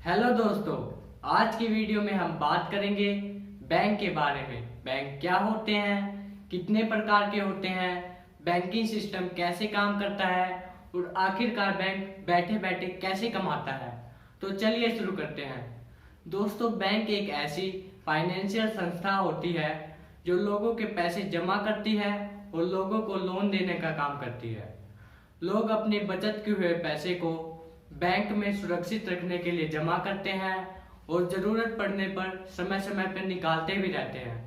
Hello दोस्तों, आज की वीडियो में हम बात करेंगे बैंक के बारे में। बैंक क्या होते हैं, कितने प्रकार के होते हैं, बैंकिंग सिस्टम कैसे काम करता है और आखिरकार बैंक बैठे बैठे कैसे कमाता है। तो चलिए शुरू करते हैं। दोस्तों, बैंक एक ऐसी फाइनेंशियल संस्था होती है जो लोगों के पैसे जमा करती है और लोगों को लोन देने का काम करती है। लोग अपने बचत किए हुए पैसे को बैंक में सुरक्षित रखने के लिए जमा करते हैं और जरूरत पड़ने पर समय समय पर निकालते भी रहते हैं।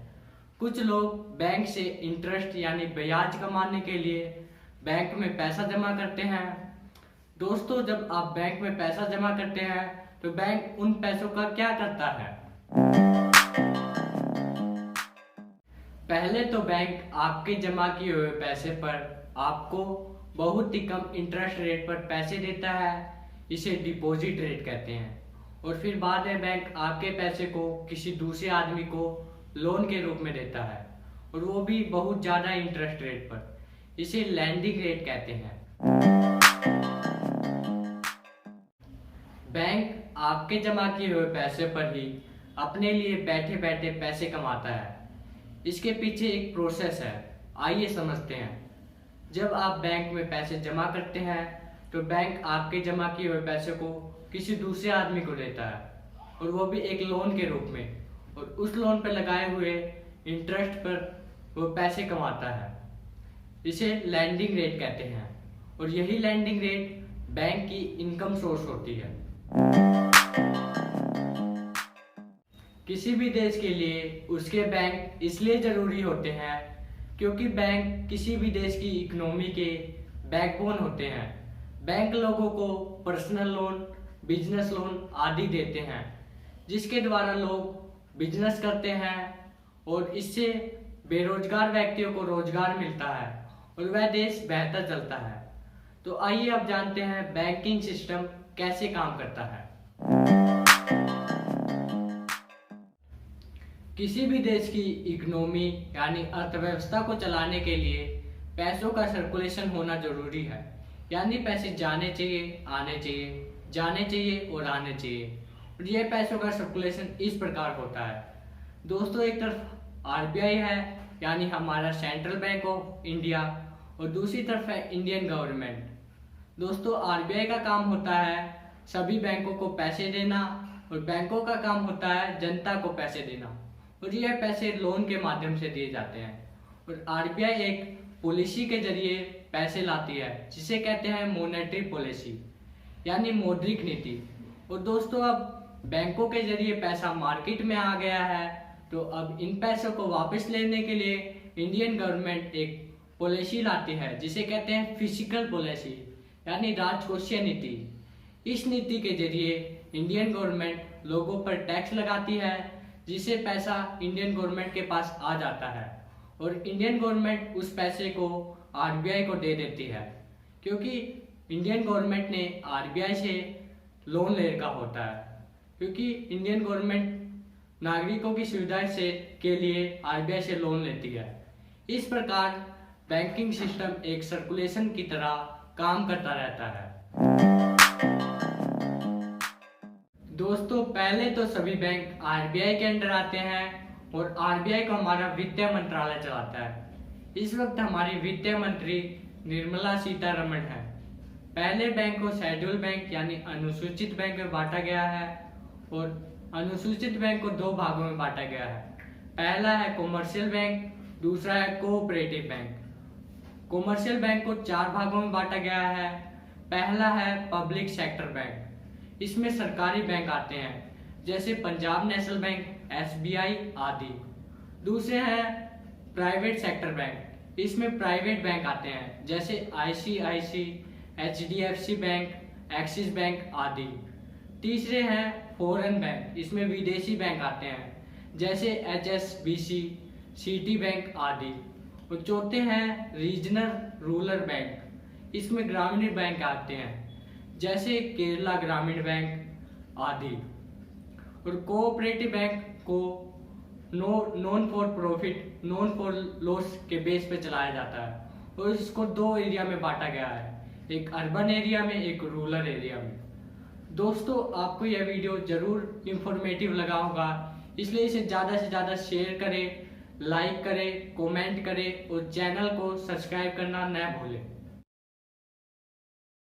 कुछ लोग बैंक से इंटरेस्ट यानी ब्याज कमाने के लिए बैंक में पैसा जमा करते हैं। दोस्तों, जब आप बैंक में पैसा जमा करते हैं तो बैंक उन पैसों का क्या करता है? पहले तो बैंक आपके जमा किए हुए पैसे पर आपको बहुत ही कम इंटरेस्ट रेट पर पैसे देता है, इसे डिपॉजिट रेट कहते हैं। और फिर बाद में बैंक आपके पैसे को किसी दूसरे आदमी को लोन के रूप में देता है, और वो भी बहुत ज़्यादा इंटरेस्ट रेट पर, इसे लैंडिंग रेट कहते हैं। बैंक आपके जमा किए हुए पैसे पर ही अपने लिए बैठे बैठे पैसे कमाता है। इसके पीछे एक प्रोसेस है, आइए समझते हैं। जब आप बैंक में पैसे जमा करते हैं तो बैंक आपके जमा किए हुए पैसे को किसी दूसरे आदमी को देता है, और वो भी एक लोन के रूप में, और उस लोन पर लगाए हुए इंटरेस्ट पर वो पैसे कमाता है। इसे लैंडिंग रेट कहते हैं, और यही लैंडिंग रेट बैंक की इनकम सोर्स होती है। किसी भी देश के लिए उसके बैंक इसलिए जरूरी होते हैं क्योंकि बैंक किसी भी देश की इकोनॉमी के बैकबोन होते हैं। बैंक लोगों को पर्सनल लोन, बिजनेस लोन आदि देते हैं, जिसके द्वारा लोग बिजनेस करते हैं और इससे बेरोजगार व्यक्तियों को रोजगार मिलता है और वह देश बेहतर चलता है। तो आइए अब जानते हैं बैंकिंग सिस्टम कैसे काम करता है। किसी भी देश की इकोनॉमी यानी अर्थव्यवस्था को चलाने के लिए पैसों का सर्कुलेशन होना जरूरी है, यानी पैसे जाने चाहिए, आने चाहिए, जाने चाहिए और आने चाहिए। और ये पैसों का सर्कुलेशन इस प्रकार होता है। दोस्तों, एक तरफ आरबीआई है यानी हमारा सेंट्रल बैंक ऑफ इंडिया, और दूसरी तरफ है इंडियन गवर्नमेंट। दोस्तों, आरबीआई का काम होता है सभी बैंकों को पैसे देना, और बैंकों का काम होता है जनता को पैसे देना, और यह पैसे लोन के माध्यम से दिए जाते हैं। और आरबीआई एक पॉलिसी के जरिए पैसे लाती है जिसे कहते हैं मॉनेटरी पॉलिसी यानी मौद्रिक नीति। और दोस्तों, अब बैंकों के जरिए पैसा मार्केट में आ गया है, तो अब इन पैसों को वापस लेने के लिए इंडियन गवर्नमेंट एक पॉलिसी लाती है जिसे कहते हैं फिस्कल पॉलिसी यानी राजकोषीय नीति। इस नीति के जरिए इंडियन गवर्नमेंट लोगों पर टैक्स लगाती है, जिससे पैसा इंडियन गवर्नमेंट के पास आ जाता है, और इंडियन गवर्नमेंट उस पैसे को आरबीआई को दे देती है, क्योंकि इंडियन गवर्नमेंट ने आरबीआई से लोन ले रखा होता है, क्योंकि इंडियन गवर्नमेंट नागरिकों की सुविधा से के लिए आरबीआई से लोन लेती है। इस प्रकार बैंकिंग सिस्टम एक सर्कुलेशन की तरह काम करता रहता है। दोस्तों, पहले तो सभी बैंक आरबीआई के अंडर आते हैं, और आरबीआई को हमारा वित्त मंत्रालय चलाता है। इस वक्त हमारी वित्त मंत्री निर्मला सीतारमण है। पहले बैंक को शेड्यूल बैंक यानी अनुसूचित बैंक में बांटा गया है, और अनुसूचित बैंक को दो भागों में बांटा गया है। पहला है कॉमर्शियल बैंक, दूसरा है कोऑपरेटिव बैंक। कॉमर्शियल बैंक को चार भागों में बांटा गया है। पहला है पब्लिक सेक्टर बैंक, इसमें सरकारी बैंक आते हैं जैसे पंजाब नेशनल बैंक, एसबीआई आदि। दूसरे हैं प्राइवेट सेक्टर बैंक, इसमें प्राइवेट बैंक आते हैं जैसे ICICI, HDFC bank, Axis bank आदि। तीसरे हैं फॉरेन बैंक, इसमें विदेशी बैंक आते हैं जैसे एचएसबीसी, सिटी बैंक आदि। और चौथे हैं रीजनल रूरल बैंक, इसमें ग्रामीण बैंक आते हैं जैसे केरला ग्रामीण बैंक आदि। और कोऑपरेटिव बैंक को non for profit, non for loss के बेस पे चलाया जाता है, और इसको दो एरिया में बांटा गया है, एक अर्बन एरिया में, एक रूरल एरिया में। दोस्तों आपको यह वीडियो जरूर इंफॉर्मेटिव लगा होगा, इसलिए इसे ज़्यादा से ज़्यादा शेयर करें, लाइक करें, कमेंट करें और चैनल को सब्सक्राइब करना न भूलें।